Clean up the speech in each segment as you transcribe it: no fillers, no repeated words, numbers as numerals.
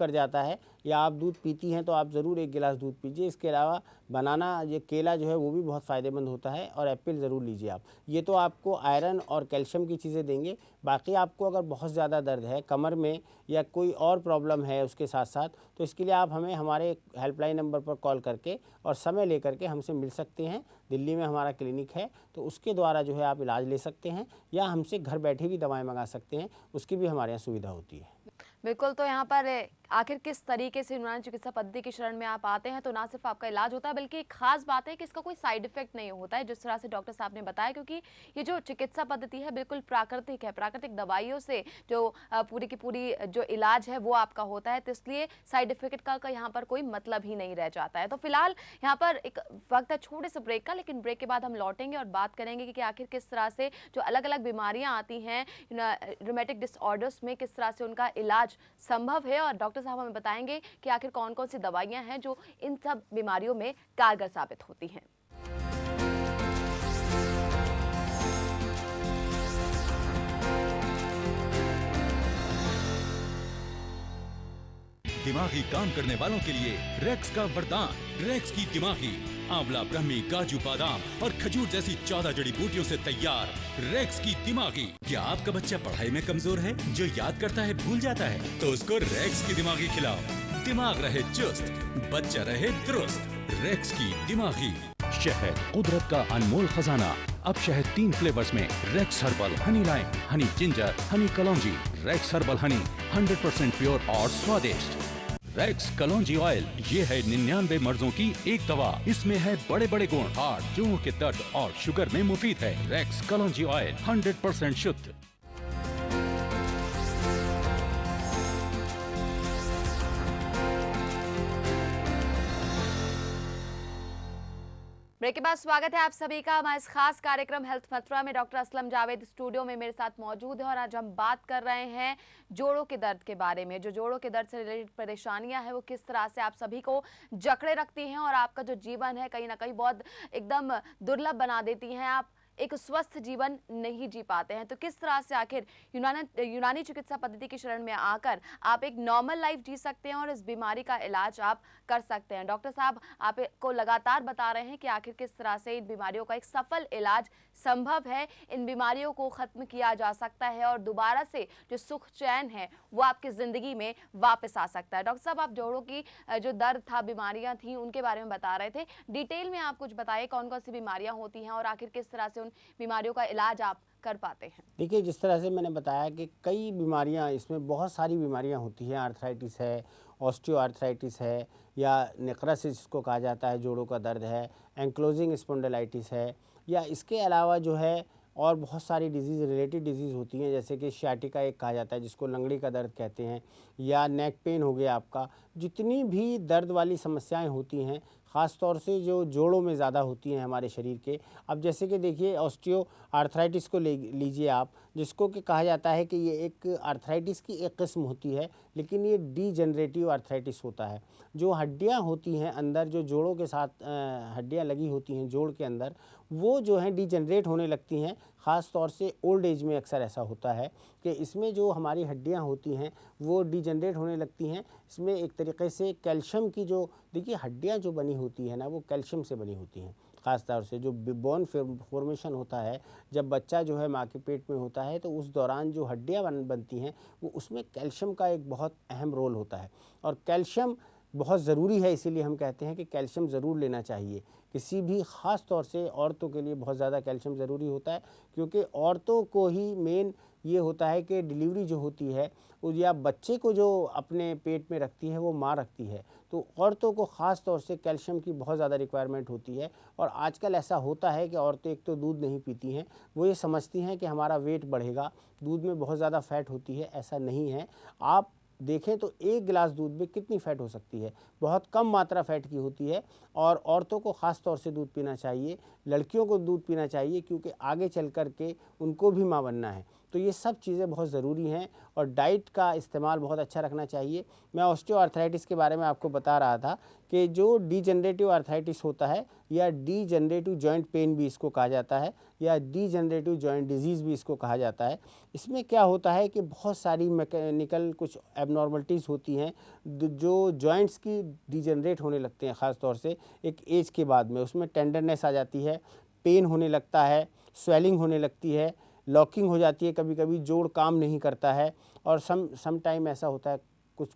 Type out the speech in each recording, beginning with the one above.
कर जाता है या आप दूध पीती हैं तो आप ज़रूर 1 गिलास दूध पीजिए। इसके अलावा बनाना, ये केला जो है वो भी बहुत फ़ायदेमंद होता है और एप्पल ज़रूर लीजिए आप। ये तो आपको आयरन और कैल्शियम की चीज़ें देंगे। बाकी आपको अगर बहुत ज़्यादा दर्द है कमर में या कोई और प्रॉब्लम है उसके साथ-साथ, तो इसके लिए आप हमें हमारे हेल्पलाइन नंबर पर कॉल करके और समय लेकर के हमसे मिल सकते हैं। दिल्ली में हमारा क्लिनिक है, तो उसके द्वारा जो है आप इलाज ले सकते हैं या हमसे घर बैठे भी दवाएँ मंगा सकते हैं, उसकी भी हमारे यहाँ सुविधा होती है। बिल्कुल, तो यहाँ पर आखिर किस तरीके से यूनानी चिकित्सा पद्धति की शरण में आप आते हैं तो ना सिर्फ आपका इलाज होता है बल्कि एक खास बात है कि इसका कोई साइड इफेक्ट नहीं होता है, जिस तरह से डॉक्टर साहब ने बताया, क्योंकि ये जो चिकित्सा पद्धति है बिल्कुल प्राकृतिक है। प्राकृतिक दवाइयों से जो पूरी की पूरी जो इलाज है वो आपका होता है, तो इसलिए साइड इफेक्ट का यहाँ पर कोई मतलब ही नहीं रह जाता है। तो फिलहाल यहाँ पर एक वक्त है छोटे से ब्रेक का, लेकिन ब्रेक के बाद हम लौटेंगे और बात करेंगे कि आखिर किस तरह से जो अलग अलग बीमारियां आती हैं रूमेटिक डिसऑर्डर्स में, किस तरह से उनका इलाज संभव है, और डॉक्टर साहब हमें बताएंगे कि आखिर कौन कौन सी दवाइयां हैं जो इन सब बीमारियों में कारगर साबित होती हैं। दिमागी काम करने वालों के लिए रेक्स का वरदान। रेक्स की दिमागी आंवला, ब्रह्मी, काजू, बादाम और खजूर जैसी 14 जड़ी बूटियों से तैयार रेक्स की दिमागी। क्या आपका बच्चा पढ़ाई में कमजोर है, जो याद करता है भूल जाता है? तो उसको रेक्स की दिमागी खिलाओ। दिमाग रहे चुस्त, बच्चा रहे दुरुस्त। रेक्स की दिमागी। शहद, कुदरत का अनमोल खजाना। अब शहद 3 फ्लेवर्स में। Rex herbal honey lime, honey ginger, honey कलौंजी। रेक्स हर्बल हनी 100% प्योर और स्वादिष्ट। रेक्स कलौंजी ऑयल, ये है 99 मर्जों की एक दवा। इसमें है बड़े बड़े गुण, हार्ट, जोड़ों के दर्द और शुगर में मुफीद है। रेक्स कलौंजी ऑयल 100% शुद्ध। ब्रेक के बाद स्वागत है आप सभी का हमारे इस खास कार्यक्रम हेल्थ मथुरा में। डॉक्टर असलम जावेद स्टूडियो में मेरे साथ मौजूद है और आज हम बात कर रहे हैं जोड़ों के दर्द के बारे में। जो जोड़ों के दर्द से रिलेटेड परेशानियां हैं वो किस तरह से आप सभी को जकड़े रखती हैं और आपका जो जीवन है कहीं ना कहीं बहुत एकदम दुर्लभ बना देती हैं। आप एक स्वस्थ जीवन नहीं जी पाते हैं, तो किस तरह से आखिर यूनानी चिकित्सा पद्धति की शरण में आकर आप एक नॉर्मल लाइफ जी सकते हैं और इस बीमारी का इलाज आप कर सकते हैं। डॉक्टर साहब आपको लगातार बता रहे हैं कि आखिर किस तरह से इन बीमारियों का एक सफल इलाज संभव है, इन बीमारियों को खत्म किया जा सकता है और दोबारा से जो सुख चैन है वो आपकी जिंदगी में वापस आ सकता है। डॉक्टर साहब, आप जोड़ों की जो दर्द था, बीमारियां थी, उनके बारे में बता रहे थे। डिटेल में आप कुछ बताइए कौन कौन सी बीमारियां होती हैं और आखिर किस तरह से उन बीमारियों का इलाज आप कर पाते हैं। देखिए, जिस तरह से मैंने बताया कि कई बीमारियां, इसमें बहुत सारी बीमारियां होती हैं। आर्थराइटिस है, ऑस्टियोआर्थराइटिस है, या नेक्रोसिस जिसको कहा जाता है, जोड़ों का दर्द है, एंक्लोजिंग स्पॉन्डिलाइटिस है, या इसके अलावा जो है और बहुत सारी डिजीज़, रिलेटेड डिजीज़ होती हैं, जैसे कि सियाटिका एक कहा जाता है जिसको लंगड़ी का दर्द कहते हैं, या नेक पेन हो गया आपका। जितनी भी दर्द वाली समस्याएं होती हैं, ख़ास तौर से जो जोड़ों में ज़्यादा होती हैं हमारे शरीर के। अब जैसे कि देखिए, ऑस्टियो आर्थराइटिस को लीजिए आप, जिसको कि कहा जाता है कि ये एक आर्थराइटिस की एक किस्म होती है, लेकिन ये डीजनरेटिव आर्थराइटिस होता है। जो हड्डियां होती हैं अंदर, जो जोड़ों के साथ हड्डियां लगी होती हैं जोड़ के अंदर, वो जो हैं डीजनरेट होने लगती हैं। ख़ास तौर से ओल्ड एज में अक्सर ऐसा होता है कि इसमें जो हमारी हड्डियां होती हैं वो डीजनरेट होने लगती हैं। इसमें एक तरीके से कैल्शियम की जो, देखिए हड्डियां जो बनी होती है ना, वो कैल्शियम से बनी होती हैं। ख़ास तौर से जो बोन फॉर्मेशन होता है, जब बच्चा जो है माँ के पेट में होता है, तो उस दौरान जो हड्डियाँ बनती हैं वो, उसमें कैल्शियम का एक बहुत अहम रोल होता है। और कैल्शियम बहुत ज़रूरी है, इसीलिए हम कहते हैं कि कैल्शियम ज़रूर लेना चाहिए किसी भी, ख़ास तौर से औरतों के लिए बहुत ज़्यादा कैल्शियम ज़रूरी होता है, क्योंकि औरतों को ही मेन ये होता है कि डिलीवरी जो होती है या बच्चे को जो अपने पेट में रखती है वो माँ रखती है, तो औरतों को ख़ास तौर से कैल्शियम की बहुत ज़्यादा रिक्वायरमेंट होती है। और आजकल ऐसा होता है कि औरतें एक तो दूध नहीं पीती हैं, वो ये समझती हैं कि हमारा वेट बढ़ेगा, दूध में बहुत ज़्यादा फ़ैट होती है। ऐसा नहीं है। आप देखें तो 1 गिलास दूध में कितनी फ़ैट हो सकती है, बहुत कम मात्रा फ़ैट की होती है। और औरतों को ख़ास तौर से दूध पीना चाहिए, लड़कियों को दूध पीना चाहिए, क्योंकि आगे चल कर के उनको भी माँ बनना है। तो ये सब चीज़ें बहुत ज़रूरी हैं और डाइट का इस्तेमाल बहुत अच्छा रखना चाहिए। मैं ऑस्टियोआर्थराइटिस के बारे में आपको बता रहा था कि जो डीजनरेटिव आर्थराइटिस होता है या डीजनरेटिव जॉइंट पेन भी इसको कहा जाता है या डीजनरेटिव जॉइंट डिजीज़ भी इसको कहा जाता है। इसमें क्या होता है कि बहुत सारी मैकेनिकल कुछ एबनॉर्मलिटीज़ होती हैं जो जॉइंट्स की डीजनरेट होने लगते हैं, ख़ास तौर से एक एज के बाद में। उसमें टेंडरनेस आ जाती है, पेन होने लगता है, स्वेलिंग होने लगती है, लॉकिंग हो जाती है, कभी कभी जोड़ काम नहीं करता है और सम टाइम ऐसा होता है कुछ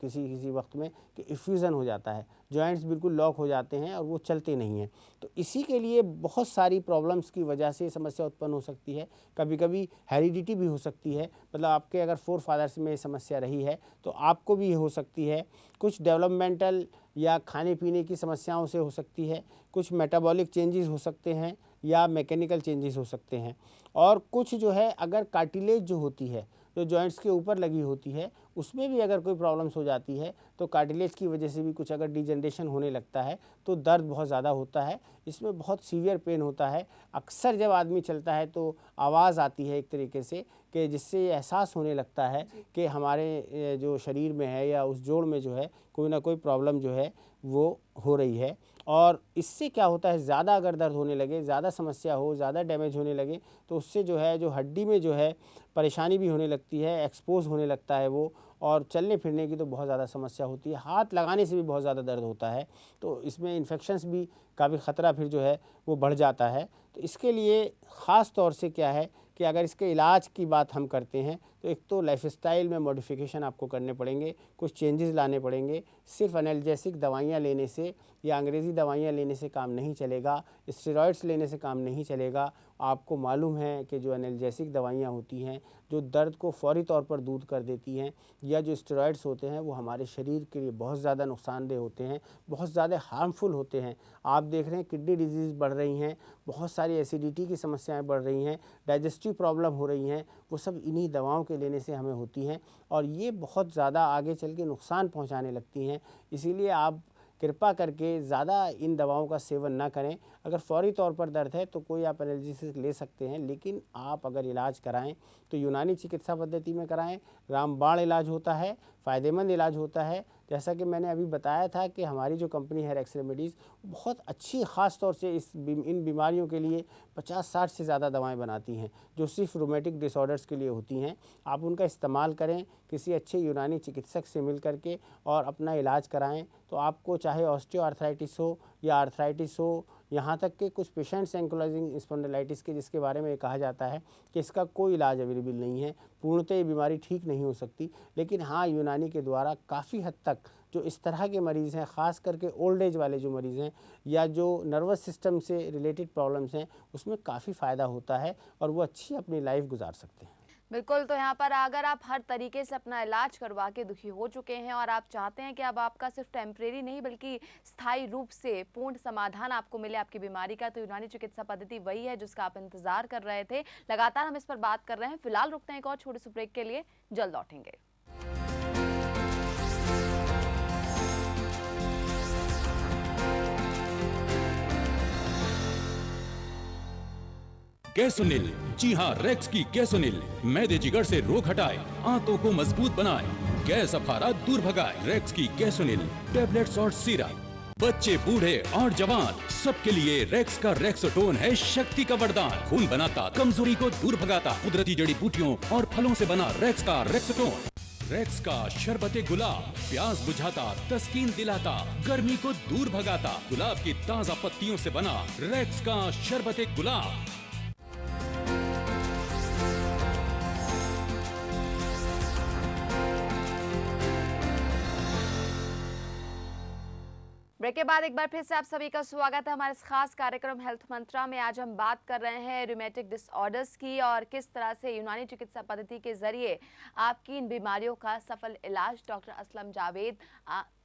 किसी वक्त में कि इफ्यूज़न हो जाता है, जॉइंट्स बिल्कुल लॉक हो जाते हैं और वो चलते नहीं हैं। तो इसी के लिए बहुत सारी प्रॉब्लम्स की वजह से समस्या उत्पन्न हो सकती है। कभी कभी हेरिडिटी भी हो सकती है, मतलब आपके अगर फोर फादर्स में ये समस्या रही है तो आपको भी ये हो सकती है। कुछ डेवलपमेंटल या खाने पीने की समस्याओं से हो सकती है, कुछ मेटाबॉलिक चेंजेस हो सकते हैं या मैकेनिकल चेंजेस हो सकते हैं, और कुछ जो है अगर कार्टिलेज जो होती है जो जॉइंट्स के ऊपर लगी होती है उसमें भी अगर कोई प्रॉब्लम्स हो जाती है तो कार्टिलेज की वजह से भी कुछ अगर डिजनरेशन होने लगता है तो दर्द बहुत ज़्यादा होता है, इसमें बहुत सीवियर पेन होता है। अक्सर जब आदमी चलता है तो आवाज़ आती है एक तरीके से कि जिससे ये एहसास होने लगता है कि हमारे जो शरीर में है या उस जोड़ में जो है कोई ना कोई प्रॉब्लम जो है वो हो रही है। और इससे क्या होता है, ज़्यादा अगर दर्द होने लगे, ज़्यादा समस्या हो, ज़्यादा डैमेज होने लगे तो उससे जो है जो हड्डी में जो है परेशानी भी होने लगती है, एक्सपोज होने लगता है वो, और चलने फिरने की तो बहुत ज़्यादा समस्या होती है। हाथ लगाने से भी बहुत ज़्यादा दर्द होता है, तो इसमें इन्फेक्शंस भी का भी ख़तरा फिर जो है वो बढ़ जाता है। तो इसके लिए ख़ास तौर से क्या है कि अगर इसके इलाज की बात हम करते हैं तो एक तो लाइफस्टाइल में मॉडिफिकेशन आपको करने पड़ेंगे, कुछ चेंजेस लाने पड़ेंगे। सिर्फ एनाल्जेसिक दवाइयाँ लेने से या अंग्रेज़ी दवाइयाँ लेने से काम नहीं चलेगा, स्टेरॉइड्स लेने से काम नहीं चलेगा। आपको मालूम है कि जो एनाल्जेसिक दवाइयाँ होती हैं जो दर्द को फौरी तौर पर दूर कर देती हैं, या जो स्टेरॉइड्स होते हैं वो हमारे शरीर के लिए बहुत ज़्यादा नुकसानदेह होते हैं, बहुत ज़्यादा हार्मफुल होते हैं। आप देख रहे हैं किडनी डिजीज़ बढ़ रही हैं, बहुत सारी एसिडिटी की समस्याएं बढ़ रही हैं, डाइजेस्टिव प्रॉब्लम हो रही हैं, वो सब इन्हीं दवाओं के लेने से हमें होती हैं और ये बहुत ज़्यादा आगे चल के नुकसान पहुंचाने लगती हैं। इसीलिए आप कृपा करके ज़्यादा इन दवाओं का सेवन ना करें। अगर फौरी तौर पर दर्द है तो कोई आप एनाल्जेसिक ले सकते हैं, लेकिन आप अगर इलाज कराएं तो यूनानी चिकित्सा पद्धति में कराएं। रामबाण इलाज होता है, फ़ायदेमंद इलाज होता है। जैसा कि मैंने अभी बताया था कि हमारी जो कंपनी है रेक्स रेमेडीज़ बहुत अच्छी, ख़ास तौर से इन बीमारियों के लिए 50-60 से ज़्यादा दवाएं बनाती हैं जो सिर्फ रोमेटिक डिसऑर्डर्स के लिए होती हैं। आप उनका इस्तेमाल करें किसी अच्छे यूनानी चिकित्सक से मिल करके और अपना इलाज कराएं, तो आपको चाहे ऑस्टियोआर्थराइटिस हो या आर्थराइटिस हो, यहाँ तक कि कुछ पेशेंट्स एंकिलोजिंग स्पॉन्डिलाइटिस के जिसके बारे में कहा जाता है कि इसका कोई इलाज अवेलेबल नहीं है, पूर्णतः ये बीमारी ठीक नहीं हो सकती, लेकिन हाँ यूनानी के द्वारा काफ़ी हद तक जो इस तरह के मरीज़ हैं, ख़ास करके ओल्ड एज वाले जो मरीज़ हैं या जो नर्वस सिस्टम से रिलेटेड प्रॉब्लम्स हैं, उसमें काफ़ी फ़ायदा होता है और वो अच्छी अपनी लाइफ गुजार सकते हैं। बिल्कुल, तो यहाँ पर अगर आप हर तरीके से अपना इलाज करवा के दुखी हो चुके हैं और आप चाहते हैं कि अब आपका सिर्फ टेम्परेरी नहीं बल्कि स्थायी रूप से पूर्ण समाधान आपको मिले आपकी बीमारी का, तो यूनानी चिकित्सा पद्धति वही है जिसका आप इंतजार कर रहे थे। लगातार हम इस पर बात कर रहे हैं। फिलहाल रुकते हैं एक और छोटे से ब्रेक के लिए, जल्द लौटेंगे। कैसोनिल, जी हाँ, रेक्स की कैसोनिल मैदे जिगर से रोग हटाए, आंतों को मजबूत बनाए, गैस अफारा दूर भगाए। रेक्स की कैसोनिल टैबलेट्स और सिरप, बच्चे बूढ़े और जवान सबके लिए रेक्स का रेक्सोटोन है शक्ति का वरदान। खून बनाता, कमजोरी को दूर भगाता, कुदरती जड़ी बूटियों और फलों से बना रेक्स का रेक्सोटोन। रेक्स का शरबते गुलाब प्यास बुझाता, तस्कीन दिलाता, गर्मी को दूर भगाता। गुलाब की ताजा पत्तियों से बना रेक्स का शरबते गुलाब। ब्रेक के बाद एक बार फिर से आप सभी का स्वागत है हमारे इस खास कार्यक्रम हेल्थ मंत्रा में। आज हम बात कर रहे हैं रूमेटिक डिसऑर्डर्स की और किस तरह से यूनानी चिकित्सा पद्धति के जरिए आपकी इन बीमारियों का सफल इलाज डॉक्टर असलम जावेद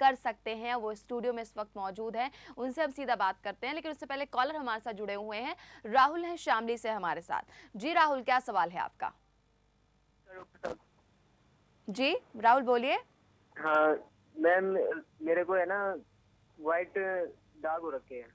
कर सकते हैं। वो स्टूडियो में इस वक्त मौजूद हैं, उनसे हम सीधा बात करते हैं, लेकिन उससे पहले कॉलर हमारे साथ जुड़े हुए हैं। राहुल हैं शामली से हमारे साथ। जी राहुल, क्या सवाल है आपका? जी राहुल बोलिए। हाँ मैम, मेरे को है ना वाइट दाग हो रखे हैं।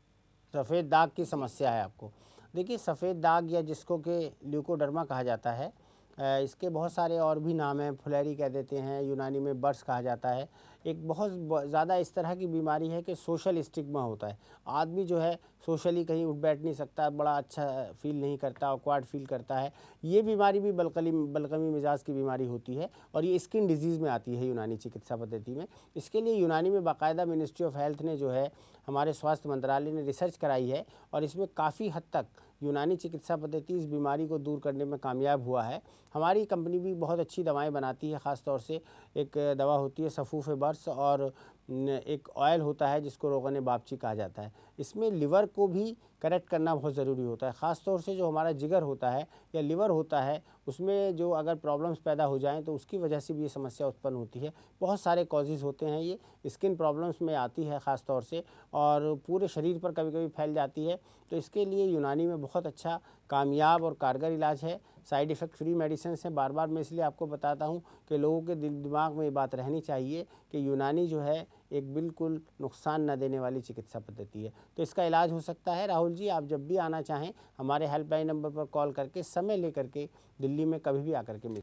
सफ़ेद दाग की समस्या है आपको। देखिए, सफ़ेद दाग या जिसको कि ल्यूकोडर्मा कहा जाता है, इसके बहुत सारे और भी नाम हैं, फुलेरी कह देते हैं, यूनानी में बर्स कहा जाता है। एक बहुत ज़्यादा इस तरह की बीमारी है कि सोशल स्टिग्मा होता है। आदमी जो है सोशली कहीं उठ बैठ नहीं सकता, बड़ा अच्छा फील नहीं करता, ऑकवर्ड फील करता है। ये बीमारी भी बलगमी मिजाज की बीमारी होती है और ये स्किन डिजीज़ में आती है यूनानी चिकित्सा पद्धति में। इसके लिए यूनानी में बाकायदा मिनिस्ट्री ऑफ हेल्थ ने जो है, हमारे स्वास्थ्य मंत्रालय ने रिसर्च कराई है और इसमें काफ़ी हद तक यूनानी चिकित्सा पद्धति इस बीमारी को दूर करने में कामयाब हुआ है। हमारी कंपनी भी बहुत अच्छी दवाएं बनाती है, ख़ास तौर से एक दवा होती है सफ़ूफ़ बर्स और एक ऑयल होता है जिसको रोगन बापची कहा जाता है। इसमें लिवर को भी करेक्ट करना बहुत ज़रूरी होता है, ख़ास तौर से जो हमारा जिगर होता है या लिवर होता है, उसमें जो अगर प्रॉब्लम्स पैदा हो जाएं तो उसकी वजह से भी ये समस्या उत्पन्न होती है। बहुत सारे कॉजेज़ होते हैं, ये स्किन प्रॉब्लम्स में आती है ख़ास तौर से और पूरे शरीर पर कभी कभी फैल जाती है। तो इसके लिए यूनानी में बहुत अच्छा कामयाब और कारगर इलाज है, साइड इफ़ेक्ट फ्री मेडिसिन हैं। बार बार मैं इसलिए आपको बताता हूँ कि लोगों के दिमाग में ये बात रहनी चाहिए कि यूनानी जो है एक बिल्कुल नुकसान न देने वाली चिकित्सा पद्धति है। तो इसका इलाज हो सकता है। राहुल जी, आप जब भी आना चाहें हमारे हेल्पलाइन नंबर पर कॉल करके समय लेकर के दिल्ली में कभी भी आकर के मिल।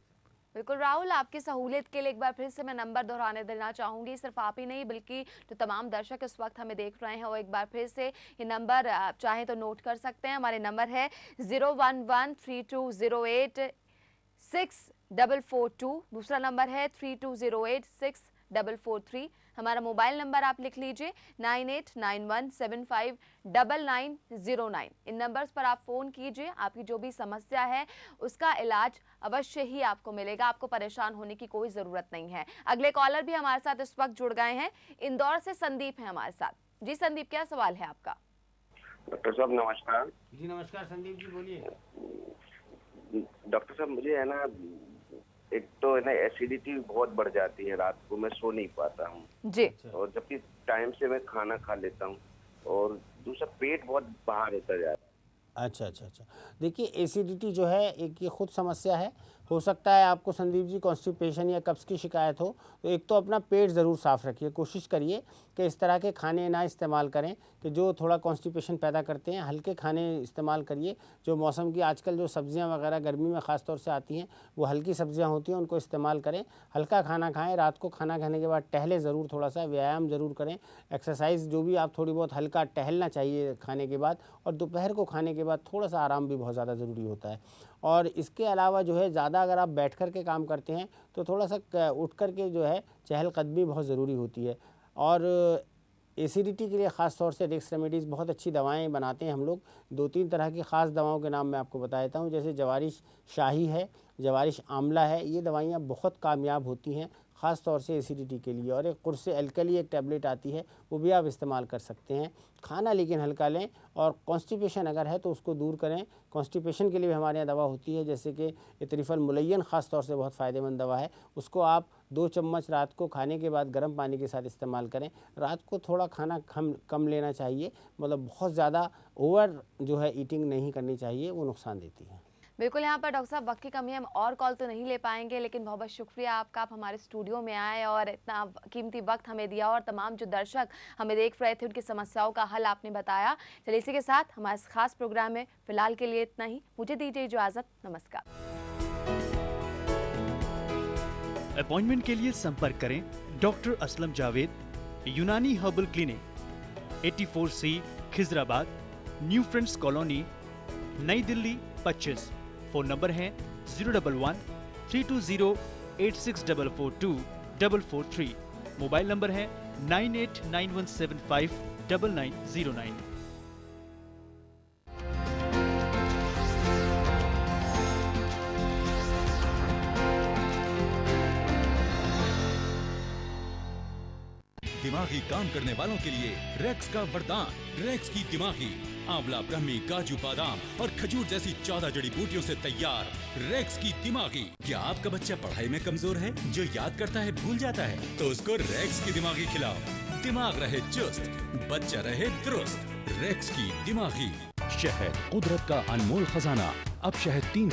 बिल्कुल राहुल, आपकी सहूलियत के लिए एक बार फिर से मैं नंबर दोहराने देना चाहूँगी। सिर्फ आप ही नहीं बल्कि जो तमाम दर्शक इस वक्त हमें देख रहे हैं वो एक बार फिर से ये नंबर आप चाहें तो नोट कर सकते हैं। हमारे नंबर है 01132086442, दूसरा नंबर है 32086443। हमारा मोबाइल नंबर आप लिख लीजिए 9891759909। इन नंबर्स पर आप फ़ोन कीजिए, आपकी जो भी समस्या है उसका इलाज अवश्य ही आपको मिलेगा, आपको परेशान होने की कोई ज़रूरत नहीं है। अगले कॉलर भी हमारे साथ इस वक्त जुड़ गए हैं, इंदौर से संदीप हैं हमारे साथ। जी संदीप, क्या सवाल है आपका? डॉक्टर साहब नमस्कार। जी नमस्कार संदीप जी, बोलिए। डॉक्टर साहब, मुझे है ना, एक तो है ना एसिडिटी बहुत बढ़ जाती है, रात को मैं सो नहीं पाता हूँ जी। और जबकि टाइम से मैं खाना खा लेता हूँ, और दूसरा पेट बहुत बाहर होता जा रहा है। अच्छा। देखिए, एसिडिटी जो है एक ये खुद समस्या है। हो सकता है आपको संदीप जी कॉन्स्टिपेशन या कब्ज़ की शिकायत हो, तो एक तो अपना पेट ज़रूर साफ़ रखिए। कोशिश करिए कि इस तरह के खाने ना इस्तेमाल करें कि जो थोड़ा कॉन्स्टिपेशन पैदा करते हैं। हल्के खाने इस्तेमाल करिए। जो मौसम की आजकल जो सब्जियां वगैरह गर्मी में ख़ास तौर से आती हैं, वो हल्की सब्जियां होती हैं, उनको इस्तेमाल करें। हल्का खाना खाएं। रात को खाना खाने के बाद टहलें ज़रूर, थोड़ा सा व्यायाम ज़रूर करें, एक्सरसाइज जो भी आप थोड़ी बहुत हल्का टहलना चाहिए खाने के बाद। और दोपहर को खाने के बाद थोड़ा सा आराम भी बहुत ज़्यादा ज़रूरी होता है। और इसके अलावा जो है ज़्यादा अगर आप बैठ कर के काम करते हैं तो थोड़ा सा उठ कर के जो है चहलकदमी बहुत ज़रूरी होती है। और एसिडिटी के लिए ख़ास तौर से रिक्स रेमेडीज़ बहुत अच्छी दवाएं बनाते हैं हम लोग। 2-3 तरह की ख़ास दवाओं के नाम मैं आपको बता देता हूं, जैसे जवारिश शाही है, जवारिश आंवला है। ये दवाइयाँ बहुत कामयाब होती हैं ख़ास तौर से एसिडिटी के लिए। और एक कुर्से एल्कली एक टैबलेट आती है, वो भी आप इस्तेमाल कर सकते हैं। खाना लेकिन हल्का लें और कॉन्स्टिपेशन अगर है तो उसको दूर करें। कॉन्स्टिपेशन के लिए भी हमारे यहाँ दवा होती है, जैसे कि इतरिफल मुलय्यन ख़ास तौर से बहुत फ़ायदेमंद दवा है। उसको आप 2 चम्मच रात को खाने के बाद गर्म पानी के साथ इस्तेमाल करें। रात को थोड़ा खाना कम लेना चाहिए, मतलब बहुत ज़्यादा ओवर जो है ईटिंग नहीं करनी चाहिए, वो नुकसान देती है। बिल्कुल, यहाँ पर डॉक्टर साहब वक्त की कमी है, हम और कॉल तो नहीं ले पाएंगे, लेकिन बहुत बहुत शुक्रिया आपका, आप हमारे स्टूडियो में आए और इतना कीमती वक्त हमें दिया और तमाम जो दर्शक हमें देख रहे थे उनकी समस्याओं का हल आपने बताया। चलिए इसी के साथ हमारे इस खास प्रोग्राम में फिलहाल के लिए इतना ही। मुझे दीजिए इजाज़त, नमस्कार। अपॉइंटमेंट के लिए संपर्क करें डॉक्टर असलम जावेद, यूनानी herbal clinic, 84C Khizrabad, new friends colony, नई दिल्ली 25। फ़ोन नंबर है 011-320-86442-443। मोबाइल नंबर है 9891759909। दिमागी काम करने वालों के लिए रेक्स का वरदान, रेक्स की दिमागी आंवला, ब्रह्मी, काजू, बादाम और खजूर जैसी 14 जड़ी बूटियों से तैयार रेक्स की दिमागी। क्या आपका बच्चा पढ़ाई में कमजोर है, जो याद करता है भूल जाता है? तो उसको रेक्स की दिमागी खिलाओ। दिमाग रहे चुस्त, बच्चा रहे दुरुस्त। रेक्स की दिमागी। शहद, कुदरत का अनमोल खजाना। अब शहद 3